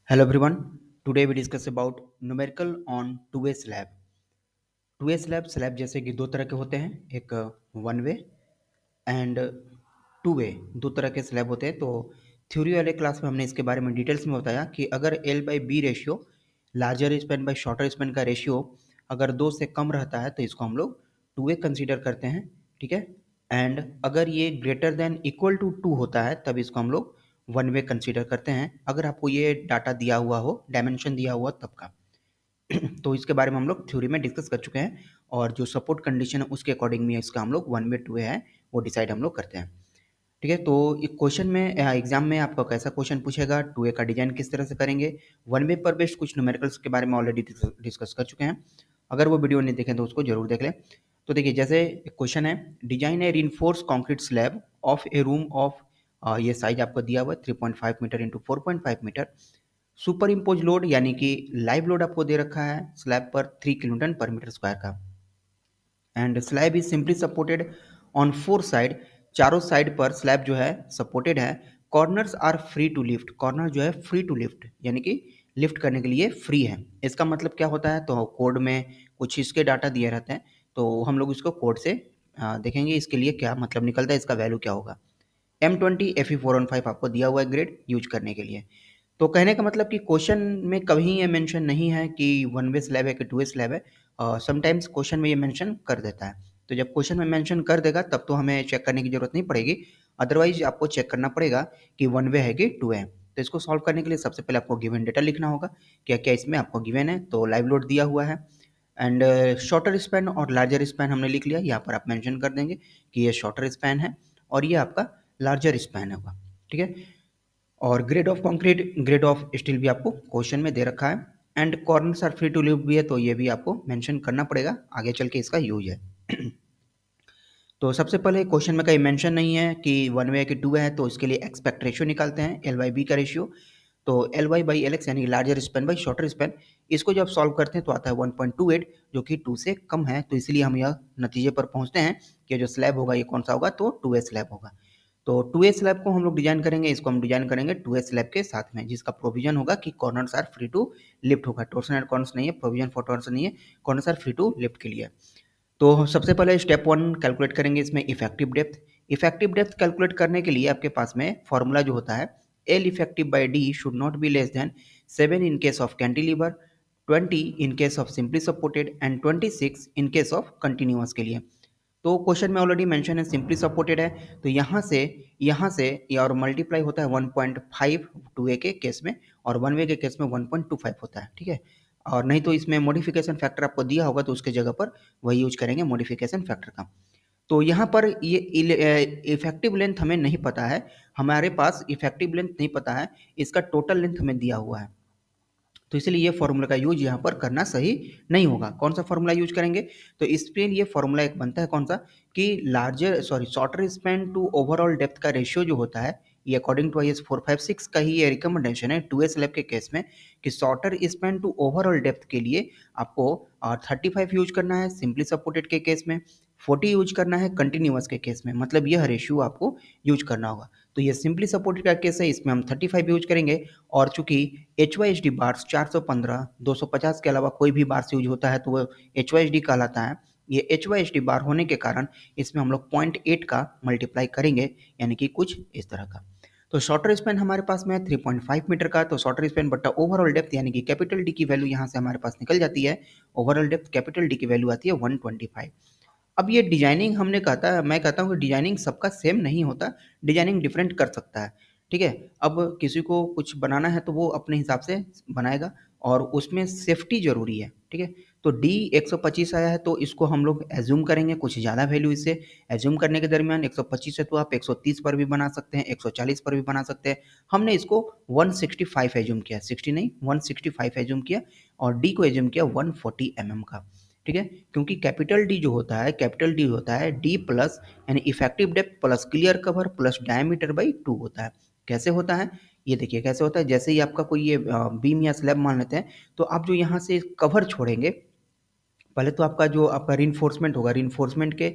Hello everyone. Today we discuss about numerical on two-way slab. Two-way slab जैसे कि दो तरह के होते हैं, एक one way and two way, दो तरह के स्लैब होते हैं। तो थ्योरी वाले क्लास में हमने इसके बारे में डिटेल्स में बताया कि अगर L by B ratio, larger span by shorter span का रेशियो अगर 2 से कम रहता है तो इसको हम लोग टू वे कंसिडर करते हैं, ठीक है। एंड अगर ये ग्रेटर देन इक्वल टू 2 होता है तब इसको हम लोग वन वे कंसिडर करते हैं, अगर आपको ये डाटा दिया हुआ हो, डायमेंशन दिया हुआ तब का। तो इसके बारे में हम लोग थ्योरी में डिस्कस कर चुके हैं और जो सपोर्ट कंडीशन है उसके अकॉर्डिंग में इसका हम लोग वन वे टू वे है वो डिसाइड हम लोग करते हैं, ठीक है। तो एक क्वेश्चन में एग्जाम में आपका कैसा क्वेश्चन पूछेगा, टू वे का डिजाइन किस तरह से करेंगे, वन वे पर बेस्ड कुछ न्यूमेरिकल्स के बारे में ऑलरेडी डिस्कस कर चुके हैं। अगर वो वीडियो नहीं देखें तो उसको जरूर देख लें। तो देखिए, जैसे एक क्वेश्चन है, design a reinforced concrete slab of a room of, ये साइज आपको दिया हुआ है 3.5 metre into 4.5 metre, superimpose load यानी कि लाइव लोड आपको दे रखा है स्लैब पर 3 किलोन्यूटन पर मीटर स्क्वायर का, and slab is simply supported on 4 side, चारों साइड पर स्लैब जो है सपोर्टेड है। Corners are free to lift, corner जो है फ्री टू लिफ्ट यानी कि लिफ्ट करने के लिए फ्री है। इसका मतलब क्या होता है, तो कोड में कुछ इसके डाटा दिए रहते हैं, तो हम लोग इसको कोड से देखेंगे इसके लिए क्या मतलब निकलता है, इसका वैल्यू क्या होगा। M20 Fe415 आपको दिया हुआ है ग्रेड यूज करने के लिए। तो कहने का मतलब कि क्वेश्चन में कभी ये मेंशन नहीं है कि वन वे स्लैब है कि टू वे स्लैब है, समटाइम्स क्वेश्चन में ये मेंशन कर देता है। तो जब क्वेश्चन में मेंशन कर देगा तब तो हमें चेक करने की जरूरत नहीं पड़ेगी, अदरवाइज आपको चेक करना पड़ेगा कि वन वे है कि टू वे है। तो इसको सॉल्व करने के लिए सबसे पहले आपको गिवन डेटा लिखना होगा, क्या क्या इसमें आपको गिवन है। तो लाइव लोड दिया हुआ है एंड शॉर्टर स्पैन और लार्जर स्पैन हमने लिख लिया, यहाँ पर आप मेंशन कर देंगे कि ये शॉर्टर स्पैन है और ये आपका लार्जर स्पैन होगा, ठीक है। और grade of concrete, grade of steel भी आपको क्वेश्चन में दे रखा है, and corners are free to लिव भी है, तो ये भी आपको मेंशन करना पड़ेगा, आगे चल के इसका यूज है। तो सबसे पहले क्वेश्चन में कहीं मेंशन नहीं है कि वन वे है कि टू वे है, तो इसके लिए एक्सपेक्ट रेशियो निकालते हैं, एल बाई बी का रेशियो। तो L Y by L X यानी larger span by shorter span, इसको जब सॉल्व करते हैं तो आता है 1.28, जो कि 2 से कम है, तो इसलिए हम यह नतीजे पर पहुंचते हैं कि जो स्लैब होगा ये कौन सा होगा, तो टू वे स्लैब होगा। तो टू ए स्लैब को हम लोग डिजाइन करेंगे, इसको हम डिजाइन करेंगे टू ए स्लैब के साथ में, जिसका प्रोविजन होगा कि corners are free to lift होगा, टॉर्सन एंड कॉर्नर्स नहीं है, प्रोविजन फॉर टॉर्सन नहीं है, corners are free to lift के लिए। तो सबसे पहले स्टेप 1 कैलकुलेट करेंगे इसमें effective depth. Effective depth calculate करने के लिए आपके पास में फॉर्मूला जो होता है, L effective by D should not be less than 7 in case of cantilever, 20 in case of simply supported and 26 in case of continuous के लिए। तो क्वेश्चन में ऑलरेडी मेंशन है सिंपली सपोर्टेड है, तो यहाँ से ये और मल्टीप्लाई होता है 1.5 टू ए के केस में, और वन वे के केस में 1.25 होता है, ठीक है। और नहीं तो इसमें मॉडिफिकेशन फैक्टर आपको दिया होगा तो उसके जगह पर वही यूज करेंगे मॉडिफिकेशन फैक्टर का। तो यहाँ पर ये इफेक्टिव लेंथ हमें नहीं पता है, हमारे पास इफेक्टिव लेंथ नहीं पता है, इसका टोटल लेंथ हमें दिया हुआ है, तो इसलिए ये फॉर्मूला का यूज यहाँ पर करना सही नहीं होगा। कौन सा फॉर्मूला यूज करेंगे, तो इसके लिए फॉर्मूला एक बनता है कौन सा, कि shorter span to overall depth का रेशियो जो होता है, ये अकॉर्डिंग टू IS 456 का ही ये रिकमेंडेशन है टू ए स्लैब के केस में, कि shorter span to overall depth के लिए आपको 35 यूज करना है सिंपली सपोर्टेड के केस में, 40 यूज करना है कंटिन्यूअस के केस में, मतलब यह रेशियो आपको यूज करना होगा। तो ये सिंपली सपोर्टेड का केस है, इसमें हम 35 यूज करेंगे, और चूंकि HYSD बार्स 415 250 के अलावा कोई भी बार्स यूज होता है तो वो HYSD कहलाता है। ये HYSD बार होने के कारण इसमें हम लोग 0.8 का मल्टीप्लाई करेंगे, यानी कि कुछ इस तरह का। तो शॉर्टर स्पैन हमारे पास में है 3.5 मीटर का, तो शॉर्टर स्पैन बट्टा ओवरऑल डेप्थ यानी कि कैपिटल डी की वैल्यू यहाँ से हमारे पास निकल जाती है, ओवरऑल डेप्थ कैपिटल डी की वैल्यू आती है 125। अब ये डिजाइनिंग हमने कहता है, मैं कहता हूँ कि डिजाइनिंग सबका सेम नहीं होता, डिजाइनिंग डिफरेंट कर सकता है, ठीक है। अब किसी को कुछ बनाना है तो वो अपने हिसाब से बनाएगा, और उसमें सेफ्टी जरूरी है, ठीक है। तो D 125 आया है, तो इसको हम लोग एज्यूम करेंगे कुछ ज़्यादा वैल्यू, इससे एज्यूम करने के दरमियान 125 है तो आप 130 पर भी बना सकते हैं, 140 पर भी बना सकते हैं। हमने इसको 165 एज्यूम किया, 60 नहीं 165 एज्यूम किया, और D को एज्यूम किया 140 mm का, ठीक है। क्योंकि कैपिटल डी जो होता है, कैपिटल डी होता है डी प्लस यानी effective depth plus clear cover plus diameter by 2 होता है। कैसे होता है, ये देखिए कैसे होता है, जैसे ही आपका कोई ये बीम या स्लैब मान लेते हैं, तो आप जो यहाँ से कवर छोड़ेंगे, पहले तो आपका रिइंफोर्समेंट होगा, रिइंफोर्समेंट के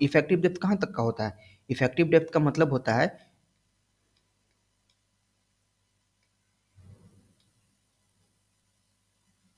इफेक्टिव डेप्थ कहाँ तक का होता है, इफेक्टिव डेप्थ का मतलब होता है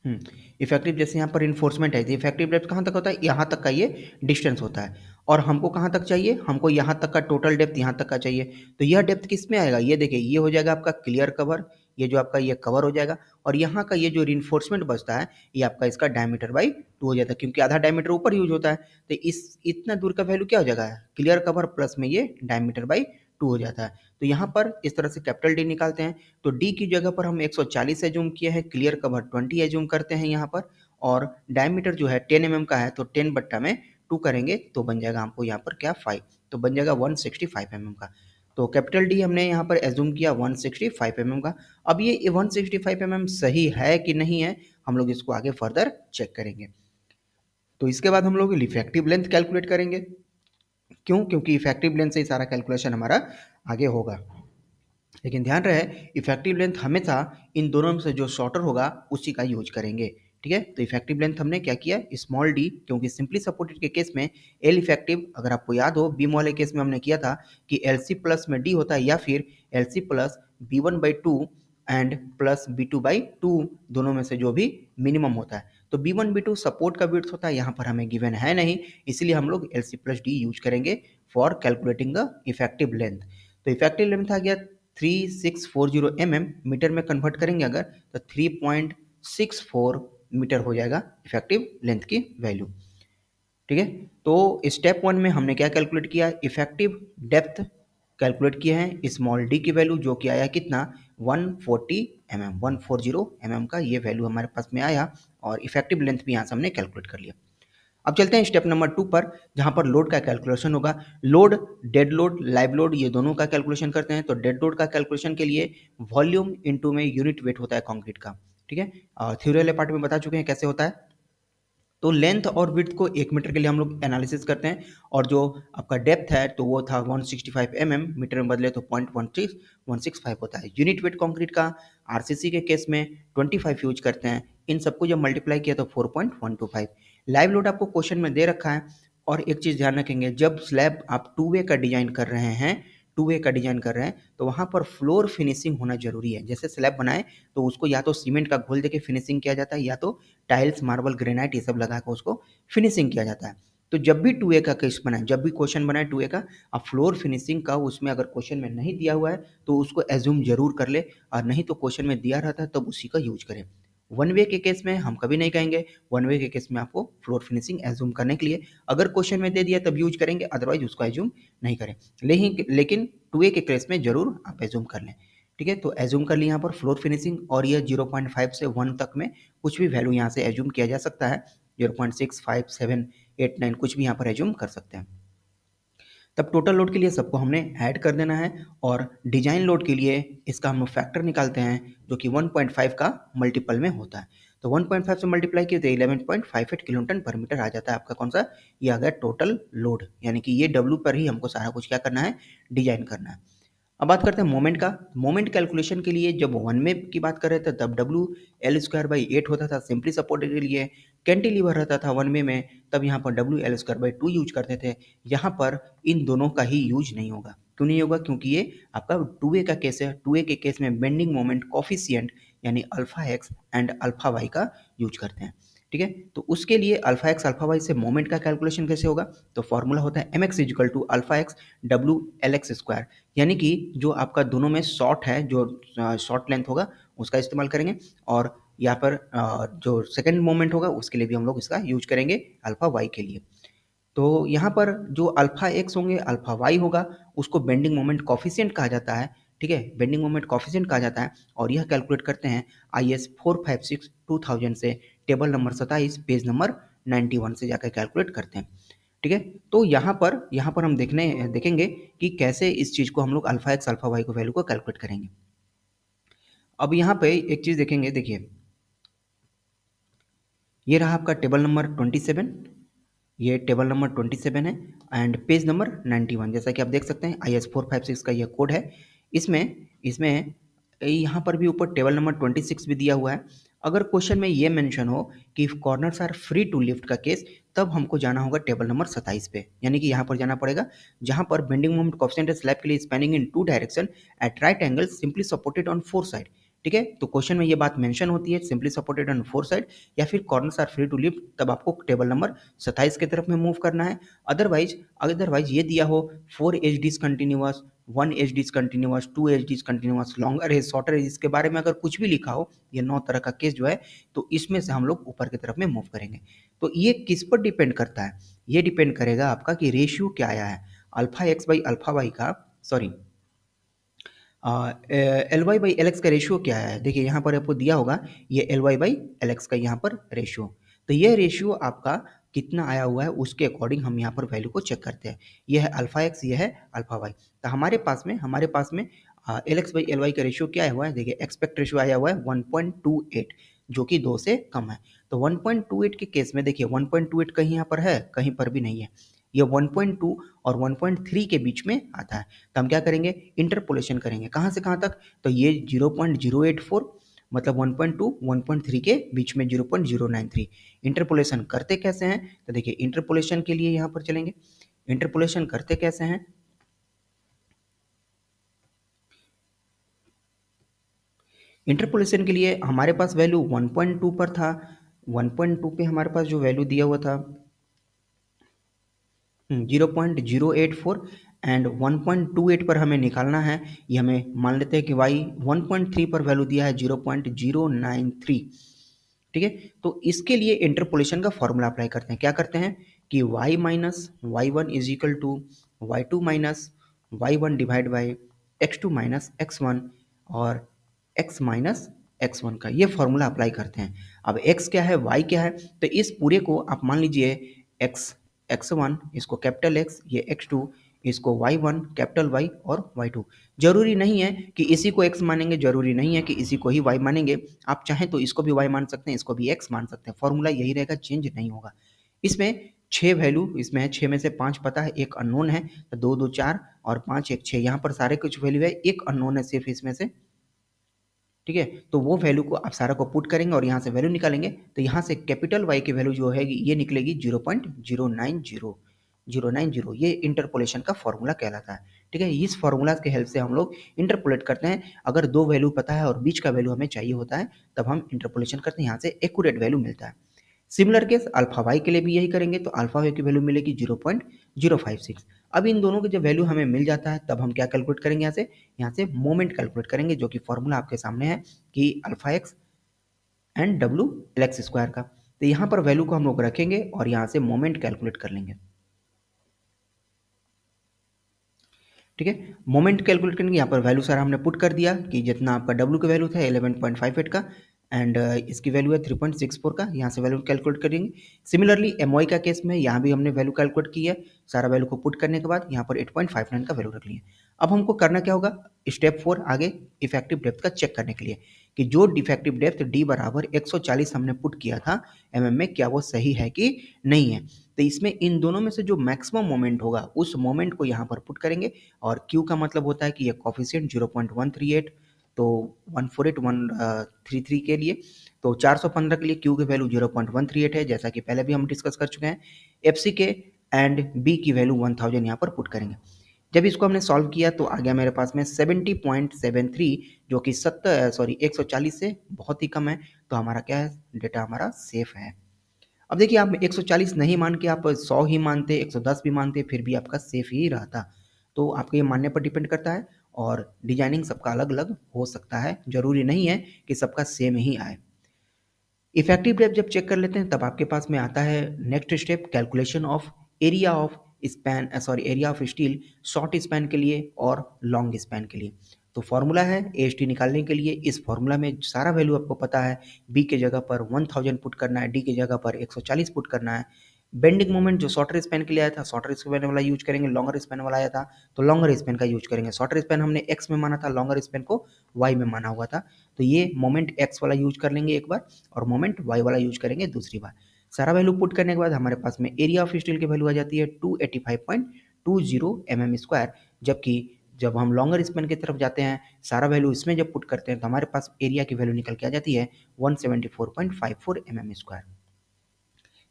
इफेक्टिव जैसे यहाँ पर इन्फोर्समेंट है, इफेक्टिव डेप्थ कहाँ तक होता है, यहाँ तक का ये डिस्टेंस होता है। और हमको कहाँ तक चाहिए, हमको यहाँ तक का टोटल डेप्थ यहाँ तक का चाहिए। तो यह डेप्थ किस में आएगा, ये देखिए ये हो जाएगा आपका क्लियर कवर, ये जो आपका ये कवर हो जाएगा। और यहाँ का ये जो रिइंफोर्समेंट बचता है ये आपका इसका डायमीटर बाई 2 हो जाता है, क्योंकि आधा डायमीटर ऊपर यूज होता है। तो इस इतना दूर का वैल्यू क्या हो जाएगा, क्लियर कवर प्लस में ये डायमीटर बाई 2 हो जाता है। तो यहाँ पर इस तरह से कैपिटल डी निकालते हैं। तो डी की जगह पर हम 140 एज्यूम किए हैं, क्लियर कवर 20 एज्यूम करते हैं यहाँ पर, और डायमीटर जो है 10 mm का है तो 10 बट्टा में 2 करेंगे तो बन जाएगा हमको यहाँ पर क्या 5, तो बन जाएगा 165 mm का। तो कैपिटल डी हमने यहाँ पर एज्यूम किया 165 mm का। अब ये 165 mm सही है कि नहीं है, हम लोग इसको आगे फर्दर चेक करेंगे। तो इसके बाद हम लोग इफेक्टिव लेंथ कैलकुलेट करेंगे। क्यों, क्योंकि इफेक्टिव लेंथ से ही सारा कैलकुलेशन हमारा आगे होगा। लेकिन ध्यान रहे इफेक्टिव लेंथ हमेशा इन दोनों में से जो शॉर्टर होगा उसी का यूज करेंगे। ठीक है, तो इफेक्टिव लेंथ हमने क्या किया, स्मॉल डी, क्योंकि सिंपली सपोर्टेड के केस में एल इफेक्टिव, अगर आपको याद हो बीम वाले केस में हमने किया था कि एल सी प्लस में डी होता है या फिर L C plus B one by two and plus B two by two, दोनों में से जो भी मिनिमम होता है। तो B one B two support का विड्थ होता है, यहाँ पर हमें गिवन है नहीं, इसलिए हम लोग L C plus D use करेंगे for calculating the effective length. तो इफेक्टिव लेंथ आ गया 3640 mm, मीटर में कन्वर्ट करेंगे अगर तो 3.64 मीटर हो जाएगा इफेक्टिव लेंथ की वैल्यू। ठीक है, तो स्टेप 1 में हमने क्या कैलकुलेट किया, इफेक्टिव डेप्थ कैलकुलेट किया है, स्मॉल डी की वैल्यू जो कि आया कितना 140 mm, 140 mm का ये वैल्यू हमारे पास में आया, और इफेक्टिव लेंथ भी यहाँ से हमने कैलकुलेट कर लिया। अब चलते हैं स्टेप नंबर 2 पर, जहां पर लोड का कैलकुलेशन होगा। Load, dead load, live load, ये दोनों का कैलकुलेशन करते हैं। तो डेड लोड का कैलकुलेशन के लिए वॉल्यूम इनटू में यूनिट वेट होता है कंक्रीट का। ठीक है, थ्योरी पार्ट में बता चुके हैं कैसे होता है। तो लेंथ और विड्थ को 1 मीटर के लिए हम लोग एनालिसिस करते हैं, और जो आपका डेप्थ है तो वो था 165 mm, मीटर में बदले तो 0.165 होता है। यूनिट वेट कंक्रीट का आरसीसी के केस में 25 यूज करते हैं, इन सबको जब मल्टीप्लाई किया तो 4.125। लाइव लोड आपको क्वेश्चन में दे रखा है। और एक चीज़ ध्यान रखेंगे, जब स्लैब आप 2 वे का डिजाइन कर रहे हैं, 2 वे का डिजाइन कर रहे हैं तो वहाँ पर फ्लोर फिनिशिंग होना जरूरी है। जैसे स्लैब बनाए तो उसको या तो सीमेंट का घोल देके फिनिशिंग किया जाता है, या तो टाइल्स, मार्बल, ग्रेनाइट ये सब लगा कर उसको फिनिशिंग किया जाता है। तो जब भी 2 वे का केस बनाए, जब भी क्वेश्चन बनाए 2 वे का, आप फ्लोर फिनिशिंग का उसमें अगर क्वेश्चन में नहीं दिया हुआ है तो उसको एज्यूम जरूर कर ले, और नहीं तो क्वेश्चन में दिया रहता है तब उसी का यूज करें। 1 वे के केस में हम कभी नहीं कहेंगे, 1 वे के केस में आपको फ्लोर फिनिशिंग एज्यूम करने के लिए अगर क्वेश्चन में दे दिया तब यूज करेंगे, अदरवाइज उसको एज्यूम नहीं करें। लेकिन 2 वे के केस में जरूर आप एज्यूम कर लें। ठीक है, तो एज्यूम कर ली यहाँ पर फ्लोर फिनिशिंग, और यह 0.5 से 1 तक में कुछ भी वैल्यू यहाँ से एज्यूम किया जा सकता है, 0.6, 5, 7, 8, 9 कुछ भी यहाँ पर एज्यूम कर सकते हैं। तब टोटल लोड के लिए सबको हमने ऐड कर देना है, और डिजाइन लोड के लिए इसका हम फैक्टर निकालते हैं जो कि 1.5 का मल्टीपल में होता है। तो 1.5 से मल्टीप्लाई किए तो 11.58 किलोन्यूटन पर मीटर आ जाता है आपका कौन सा, ये आ गया टोटल लोड, यानी कि ये डब्ल्यू पर ही हमको सारा कुछ क्या करना है, डिजाइन करना है। अब बात करते हैं मोमेंट का। मोमेंट कैलकुलेशन के लिए जब 1 में की बात कर रहे थे तब डब्ल्यू एल स्क्वायर बाई 8 होता था सिंपली सपोर्टेड के लिए। कैंटिलीवर रहता था 1 में तब यहाँ पर W L square by 2 use करते थे। यहाँ पर इन दोनों का ही यूज नहीं होगा। क्यों नहीं होगा, क्योंकि ये आपका 2 वे का केस है। 2 वे के केस में बेंडिंग मोमेंट कॉफिशिएंट यानी alpha X and alpha Y का यूज करते हैं। ठीक है, तो उसके लिए अल्फा एक्स अल्फा वाई से मोमेंट का कैलकुलेशन कैसे होगा, तो फॉर्मूला होता है M X is equal to alpha X W L X square, यानी कि जो आपका दोनों में शॉर्ट है, जो शॉर्ट लेंथ होगा उसका इस्तेमाल करेंगे, और यहाँ पर जो सेकंड मोमेंट होगा उसके लिए भी हम लोग इसका यूज करेंगे अल्फा वाई के लिए। तो यहाँ पर जो अल्फा एक्स होंगे अल्फा वाई होगा उसको बेंडिंग मोमेंट कॉफिशिएंट कहा जाता है। ठीक है, बेंडिंग मोमेंट कॉफिशिएंट कहा जाता है, और यह कैलकुलेट करते हैं IS 456/2000 से, टेबल नंबर 27 पेज नंबर 91 से जाकर कैलकुलेट करते हैं। ठीक है, तो यहाँ पर हम देखेंगे कि कैसे इस चीज़ को हम लोग अल्फा एक्स अल्फा वाई को वैल्यू को कैलकुलेट करेंगे। अब यहाँ पे एक चीज़ देखेंगे, देखिए ये रहा आपका टेबल नंबर 27, ये टेबल नंबर 27 है एंड पेज नंबर 91, जैसा कि आप देख सकते हैं IS 456 का यह कोड है। इसमें इसमें यहाँ पर भी ऊपर टेबल नंबर 26 भी दिया हुआ है। अगर क्वेश्चन में ये मेंशन हो कि if corners are free to lift का केस, तब हमको जाना होगा टेबल नंबर 27 पे, यानी कि यहाँ पर जाना पड़ेगा जहाँ पर बेंडिंग मोमेंट कोएफिशिएंट स्लैब के लिए spanning in 2 direction at right angle simply supported on 4 side. ठीक है, तो क्वेश्चन में ये बात मेंशन होती है, simply supported on four side या फिर corners are free to lift, तब आपको टेबल नंबर 27 की तरफ में मूव करना है। अदरवाइज ये दिया हो 4 edge discontinuous, 1 edge discontinuous, 2 edge discontinuous, longer edge, shorter edge, इसके बारे में अगर कुछ भी लिखा हो, ये 9 तरह का केस जो है, तो इसमें से हम लोग ऊपर की तरफ में मूव करेंगे। तो ये किस पर डिपेंड करता है? ये डिपेंड करेगा आपका कि रेशियो क्या आया है, alpha X by alpha Y का, sorry L Y by L X का रेशियो क्या है। देखिए यहाँ पर आपको दिया होगा ये L Y by L X का यहाँ पर रेशियो, तो ये रेशियो आपका कितना आया हुआ है उसके अकॉर्डिंग हम यहाँ पर वैल्यू को चेक करते हैं। ये है अल्फा एक्स, ये है अल्फा वाई। तो हमारे पास में L X by L Y का रेशियो क्या हुआ है, देखिए एक्सपेक्ट रेशियो आया हुआ है 1.28, जो कि 2 से कम है। तो 1.28 के केस में देखिए 1.28 कहीं यहाँ पर है, कहीं पर भी नहीं है, ये 1.2 और 1.3 के बीच में आता है। तो हम क्या करेंगे, इंटरपोलेशन करेंगे, कहाँ से कहाँ तक, तो ये 0.084 मतलब 1.2 1.3 के बीच में 0.093। इंटरपोलेशन करते कैसे हैं, तो देखिए इंटरपोलेशन के लिए यहाँ पर चलेंगे, इंटरपोलेशन करते कैसे हैं, इंटरपोलेशन के लिए हमारे पास वैल्यू 1.2 पर था, 1.2 पे हमारे पास जो वैल्यू दिया हुआ था 0.084 एंड 1.28 पर हमें निकालना है। ये हमें मान लेते हैं कि y 1.3 पर वैल्यू दिया है 0.093, ठीक है। तो इसके लिए इंटरपोलेशन का फॉर्मूला अप्लाई करते हैं, क्या करते हैं कि y minus Y one is equal to Y two minus Y one divide by X two minus X one और x माइनस एक्स वन का ये फॉर्मूला अप्लाई करते हैं। अब x क्या है, y क्या है, तो इस पूरे को आप मान लीजिए x1 इसको कैपिटल X, ये x2 इसको y1 कैपिटल Y और y2। जरूरी नहीं है कि इसी को x मानेंगे, जरूरी नहीं है कि इसी को ही y मानेंगे, आप चाहें तो इसको भी y मान सकते हैं, इसको भी x मान सकते हैं, फॉर्मूला यही रहेगा, चेंज नहीं होगा। इसमें 6 वैल्यू इसमें है, 6 में से 5 पता है, एक अननोन है, तो 2 2 4 और 5 1 6, यहाँ पर सारे कुछ वैल्यू है, एक अननोन है सिर्फ इसमें से, ठीक है। तो वो वैल्यू को आप सारा को पुट करेंगे और यहाँ से वैल्यू निकालेंगे, तो यहाँ से कैपिटल Y की वैल्यू जो है ये निकलेगी 0.090, ये इंटरपोलेशन का फॉर्मूला कहलाता है, ठीक है। इस फॉर्मूला के हेल्प से हम लोग इंटरपोलेट करते हैं। अगर दो वैल्यू पता है और बीच का वैल्यू हमें चाहिए होता है, तब हम इंटरपोलेशन करते हैं, यहाँ से एक्यूरेट वैल्यू मिलता है। सिमिलर केस अल्फा वाई के लिए भी यही करेंगे, तो अल्फा वाई की वैल्यू मिलेगी 0.056। अब इन दोनों के जब वैल्यू हमें मिल जाता है, तब हम क्या कैलकुलेट करेंगे, यहाँ से मोमेंट कैलकुलेट करेंगे, जो कि फॉर्मूला आपके सामने है कि alpha X and W L X square का। तो यहाँ पर वैल्यू को हम लोग रखेंगे और यहाँ से मोमेंट कैलकुलेट कर लेंगे, ठीक है। मोमेंट कैलकुलेट करेंगे, यहाँ पर वैल्यू सारा हमने पुट कर दिया कि जितना आपका डब्ल्यू का वैल्यू था 11.58 का एंड इसकी वैल्यू है 3.64 का, यहाँ से वैल्यू कैलकुलेट करेंगे। सिमिलरली एमवाई का केस में यहाँ भी हमने वैल्यू कैलकुलेट की है, सारा वैल्यू को पुट करने के बाद यहाँ पर 8.59 का वैल्यू रख लिया। अब हमको करना क्या होगा, स्टेप 4 आगे इफेक्टिव डेप्थ का चेक करने के लिए कि जो डिफेक्टिव डेप्थ डी बराबर 140 हमने पुट किया था एमएम में, क्या वो सही है कि नहीं है। तो इसमें इन दोनों में से जो मैक्सिमम मोमेंट होगा उस मोमेंट को यहाँ पर पुट करेंगे, और Q का मतलब होता है कि ये कॉफिशिएंट 0.138, तो 148,133 के लिए, तो 415 के लिए Q की वैल्यू 0.138 है, जैसा कि पहले भी हम डिस्कस कर चुके हैं। FC के एंड B की वैल्यू 1000 यहाँ पर पुट करेंगे। जब इसको हमने सॉल्व किया तो आ गया मेरे पास में 70.73, जो कि 140 से बहुत ही कम है, तो हमारा क्या है, डेटा हमारा सेफ है। अब देखिए आप 140 नहीं मान के आप 100 ही मानते, 110 भी मानते, फिर भी आपका सेफ ही रहता। तो आपके ये मानने पर डिपेंड करता है, और डिजाइनिंग सबका अलग अलग हो सकता है, जरूरी नहीं है कि सबका सेम ही आए। इफेक्टिव डेप्थ जब चेक कर लेते हैं, तब आपके पास में आता है next step, calculation of area of area of steel short span के लिए और लॉन्ग स्पैन के लिए। तो फॉर्मूला है एच टी निकालने के लिए, इस फॉर्मूला में सारा वैल्यू आपको पता है, बी के जगह पर 1000 पुट करना है, डी के जगह पर 140 पुट करना है। बेंडिंग मोमेंट जो शॉर्टर स्पैन के लिए आया था, शॉर्टर स्पैन वाला यूज करेंगे, लॉन्गर स्पैन वाला आया था तो लॉन्गर स्पैन का यूज करेंगे। शॉर्टर स्पैन हमने एक्स में माना था, लॉन्गर स्पैन को वाई में माना हुआ था, तो ये मोमेंट एक्स वाला यूज कर लेंगे एक बार, और मोमेंट वाई वाला यूज करेंगे दूसरी बार। सारा वैल्यू पुट करने के बाद हमारे पास में एरिया ऑफ स्टील की वैल्यू आ जाती है 285.20 mm स्क्वायर, जबकि जब हम लॉन्गर स्पैन की तरफ जाते हैं, सारा वैल्यू इसमें जब पुट करते हैं, तो हमारे पास एरिया की वैल्यू निकल के आ जाती है 174.54 mm स्क्वायर।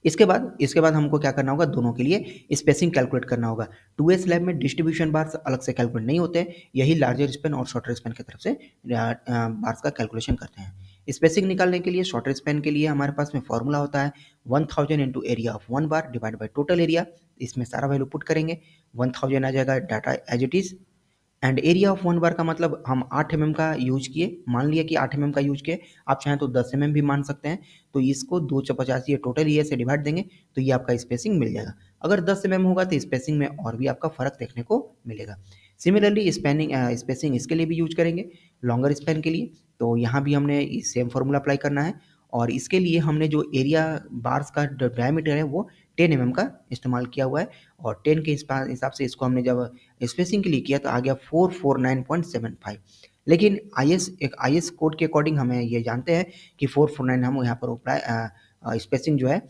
इसके बाद हमको क्या करना होगा, दोनों के लिए स्पेसिंग कैलकुलेट करना होगा। 2A स्लैब में डिस्ट्रीब्यूशन बार्स अलग से कैलकुलेट नहीं होते हैं, यही लार्जर स्पैन और शॉर्टर स्पैन की तरफ से बार्स का कैलकुलेशन करते हैं। स्पेसिंग निकालने के लिए शॉर्टर स्पैन के लिए हमारे पास में फॉर्मूला होता है 1000 into area of one bar divide by total area. इसमें सारा वैल्यू पुट करेंगे, 1000 आ जाएगा data as it is, and area of one bar का मतलब हम 8 mm का यूज किए, मान लिया कि 8 mm का यूज किए, आप चाहें तो 10 mm भी मान सकते हैं। तो इसको 250 ये टोटल ये से डिवाइड देंगे तो ये आपका स्पेसिंग मिल जाएगा। अगर 10 mm होगा तो स्पेसिंग में और भी आपका फर्क देखने को मिलेगा। सिमिलरली स्पेसिंग इसके लिए भी यूज करेंगे, लॉन्गर स्पैन के लिए। तो यहाँ भी हमने सेम फॉर्मूला अप्लाई करना है, और इसके लिए हमने जो एरिया बार्स का डायमीटर है वो 10 mm का इस्तेमाल किया हुआ है, और 10 के हिसाब से इसको हमने जब स्पेसिंग के लिए किया तो आ गया 449.75। लेकिन आई एस कोड के अकॉर्डिंग हमें ये जानते हैं कि 449 हम यहाँ पर स्पेसिंग जो है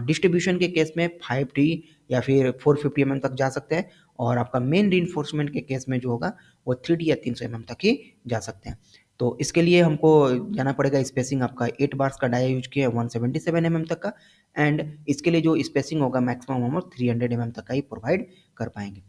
डिस्ट्रीब्यूशन के केस में 5D या फिर 450 mm तक जा सकते हैं, और आपका मेन रीइंफोर्समेंट के केस में जो होगा वो 3D या 300 mm तक ही जा सकते हैं। तो इसके लिए हमको जाना पड़ेगा, स्पेसिंग आपका 8 बार्स का डाया यूज किया है 177 mm तक का, एंड इसके लिए जो स्पेसिंग होगा मैक्सिमम हम 300 mm तक का ही प्रोवाइड कर पाएंगे।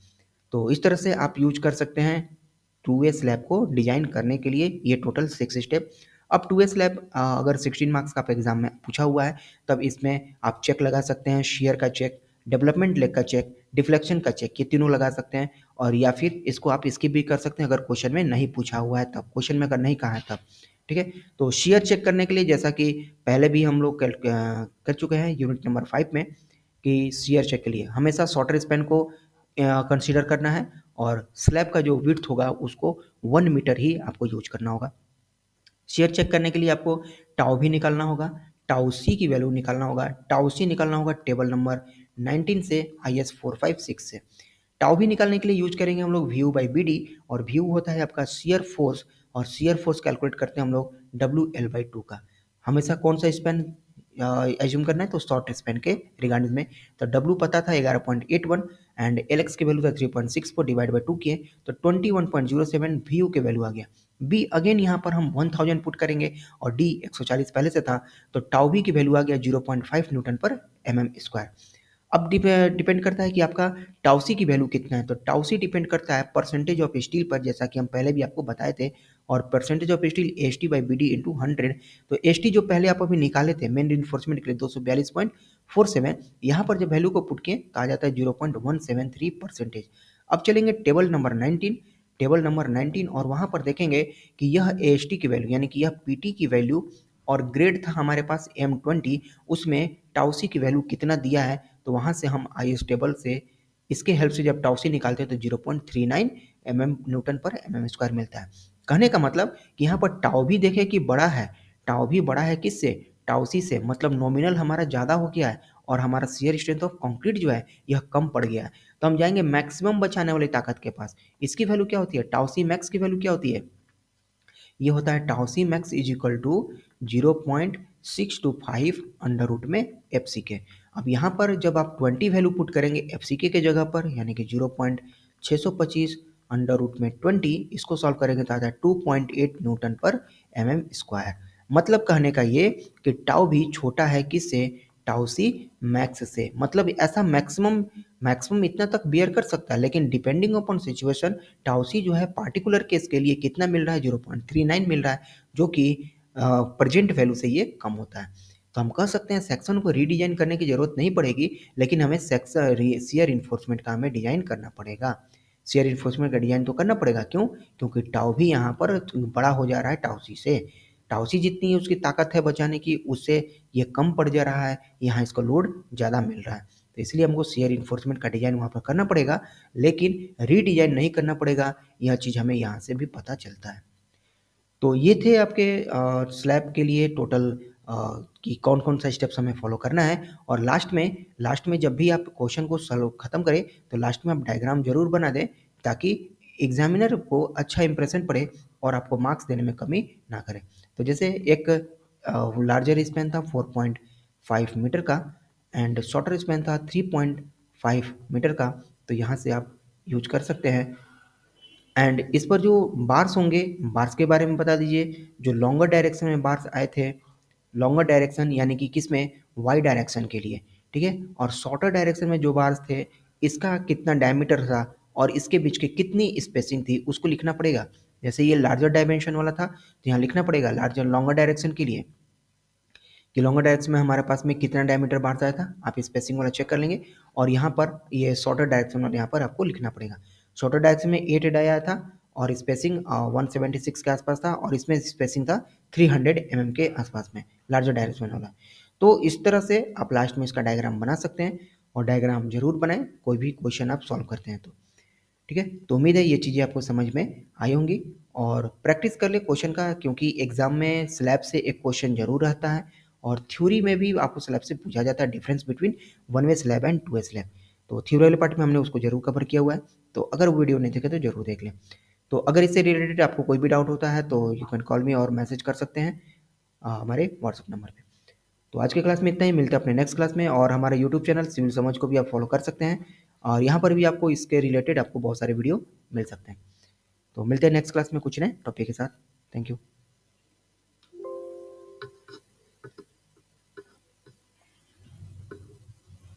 तो इस तरह से आप यूज कर सकते हैं 2A स्लैब को डिजाइन करने के लिए, ये टोटल 6 स्टेप। अब 2A स्लैब अगर 16 मार्क्स का आप एग्जाम में पूछा हुआ है तब इसमें आप चेक लगा सकते हैं, शेयर का चेक, डेवलपमेंट लेग का चेक, डिफ्लेक्शन का चेक, ये तीनों लगा सकते हैं। और या फिर इसको आप स्किप भी कर सकते हैं अगर क्वेश्चन में नहीं पूछा हुआ है तब, क्वेश्चन में अगर नहीं कहा है तब, ठीक है। तो शेयर चेक करने के लिए जैसा कि पहले भी हम लोग कर चुके हैं यूनिट नंबर 5 में, कि शेयर चेक के लिए हमेशा शॉर्टर स्पैन को कंसीडर करना है, और स्लैब का जो विड्थ होगा उसको 1 मीटर ही आपको यूज करना होगा। शेयर चेक करने के लिए आपको टाउ भी निकालना होगा, टाउ सी की वैल्यू निकालना होगा, टाउ सी निकालना होगा टेबल नंबर 19 से IS 456 से। टाउ भी निकालने के लिए यूज करेंगे हम लोग व्यू बाई BD, और व्यू होता है आपका शेयर फोर्स, और शेयर फोर्स कैलकुलेट करते हैं हम लोग WL/2 का। हमेशा कौन सा स्पैन एज्यूम करना है, तो शॉर्ट स्पैन के रिगार्डिंग में। तो W पता था 11.81 एंड LX की वैल्यू था 3.64 डिवाइड बाई 2 किए तो 21.07 VU के वैल्यू आ गया। बी अगेन यहाँ पर हम 1000 पुट करेंगे, और डी 140 पहले से था तो टाउ बी की वैल्यू आ गया 0.5 न्यूटन पर mm²। अब डिपेंड करता है कि आपका टाउसी की वैल्यू कितना है, तो टाउसी डिपेंड करता है परसेंटेज ऑफ स्टील पर, जैसा कि हम पहले भी आपको बताए थे, और percentage of steel ST/BD into 100। तो ST जो पहले आप अभी निकाले थे मेन इन्फोर्समेंट के लिए 242.47, यहाँ पर जब वैल्यू को पुट किए तो आ जाता है 0.173%। अब चलेंगे टेबल नंबर 19 और वहाँ पर देखेंगे कि यह AST की वैल्यू यानी कि यह PT की वैल्यू, और ग्रेड था हमारे पास M20, उसमें टाउसी की वैल्यू कितना दिया है, तो वहाँ से हम IS टेबल से इसके हेल्प से जब टाउसी निकालते हैं तो 0.39 न्यूटन पर mm² मिलता है। कहने का मतलब कि यहाँ पर टाउ भी देखे कि बड़ा है, टाउ भी बड़ा है किससे, टाउसी से, मतलब नॉमिनल हमारा ज़्यादा हो गया है और हमारा शियर स्ट्रेंथ ऑफ कंक्रीट जो है यह कम पड़ गया है। तो हम जाएंगे मैक्सिमम बचाने वाली ताकत के पास। इसकी वैल्यू क्या होती है, टाउसी मैक्स की वैल्यू क्या होती है, ये होता है tau c max is equal to 0.625 under root में FCK। अब यहाँ पर जब आप 20 वैल्यू पुट करेंगे FCK के जगह पर, यानी कि 0.625 अंडर रूट में 20, इसको सॉल्व करेंगे तो आता है 2.8 न्यूटन पर mm²। मतलब कहने का ये कि टाउ भी छोटा है किससे, टाउ सी मैक्स से, मतलब ऐसा मैक्सिमम इतना तक बियर कर सकता है, लेकिन डिपेंडिंग अपॉन सिचुएशन टाउ सी जो है पार्टिकुलर केस के लिए कितना मिल रहा है, 0.39 मिल रहा है, जो कि प्रेजेंट वैल्यू से ये कम होता है। तो हम कह सकते हैं सेक्शन को रीडिजाइन करने की जरूरत नहीं पड़ेगी, लेकिन हमें शियर इन्फोर्समेंट का हमें डिजाइन करना पड़ेगा। शियर इन्फोर्समेंट का डिजाइन तो करना पड़ेगा, क्यों, क्योंकि टाउ भी यहाँ पर बड़ा हो जा रहा है टाउ सी से, टाउ सी जितनी उसकी ताकत है बचाने की उससे ये कम पड़ जा रहा है, यहाँ इसको लोड ज़्यादा मिल रहा है। तो इसलिए हमको शियर इन्फोर्समेंट का डिजाइन वहाँ पर करना पड़ेगा, लेकिन रीडिजाइन नहीं करना पड़ेगा, यह चीज़ हमें यहाँ से भी पता चलता है। तो ये थे आपके स्लैब के लिए टोटल कि कौन कौन सा स्टेप्स हमें फॉलो करना है। और लास्ट में जब भी आप क्वेश्चन को सॉल्व खत्म करें तो लास्ट में आप डायग्राम जरूर बना दें, ताकि एग्जामिनर को अच्छा इंप्रेशन पड़े और आपको मार्क्स देने में कमी ना करें। तो जैसे एक लार्जर स्पैन था 4.5 मीटर का, एंड शॉर्टर स्पैन था 3.5 मीटर का, तो यहाँ से आप यूज कर सकते हैं। एंड इस पर जो बार्स होंगे, बार्स के बारे में बता दीजिए। जो लॉन्गर डायरेक्शन में बार्स आए थे, लॉन्गर डायरेक्शन यानी कि किस में, वाई डायरेक्शन के लिए, ठीक है। और शॉर्टर डायरेक्शन में जो बार्स थे इसका कितना डायमीटर था और इसके बीच की कितनी स्पेसिंग थी उसको लिखना पड़ेगा। जैसे ये लार्जर डायमेंशन वाला था तो यहाँ लिखना पड़ेगा लार्जर लॉन्गर डायरेक्शन के लिए कि लॉन्गर डायरेक्शन में हमारे पास में कितना डायमीटर बार्स आया था, आप स्पेसिंग वाला चेक कर लेंगे। और यहाँ पर ये शॉर्टर डायरेक्शन वाला यहाँ पर आपको लिखना पड़ेगा। शॉर्टर डायरेक्शन में 8 आया था और स्पेसिंग 176 के आसपास था और इसमें स्पेसिंग था 300 mm के आसपास में, लार्जर डायरेक्शन वाला। तो इस तरह से आप लास्ट में इसका डायग्राम बना सकते हैं और डायग्राम जरूर बनाएं कोई भी क्वेश्चन आप सॉल्व करते हैं तो। ठीक है, तो उम्मीद है ये चीज़ें आपको समझ में आई होंगी और प्रैक्टिस कर ले क्वेश्चन का, क्योंकि एग्जाम में स्लैब से एक क्वेश्चन जरूर रहता है और थ्योरी में भी आपको स्लैब से पूछा जाता है difference between one way slab and two way slab. तो थ्योरी वाले पार्ट में हमने उसको जरूर कवर किया हुआ है, तो अगर वो वीडियो नहीं देखे तो जरूर देख लें। तो अगर इससे रिलेटेड आपको कोई भी डाउट होता है तो यू कैन कॉल मी और मैसेज कर सकते हैं हमारे व्हाट्सअप नंबर पे। तो आज के क्लास में इतना ही, मिलते हैं अपने नेक्स्ट क्लास में। और हमारे यूट्यूब चैनल सिविल समझ को भी आप फॉलो कर सकते हैं और यहाँ पर भी आपको इसके रिलेटेड आपको बहुत सारे वीडियो मिल सकते हैं। तो मिलते हैं नेक्स्ट क्लास में कुछ नए टॉपिक के साथ। Thank you.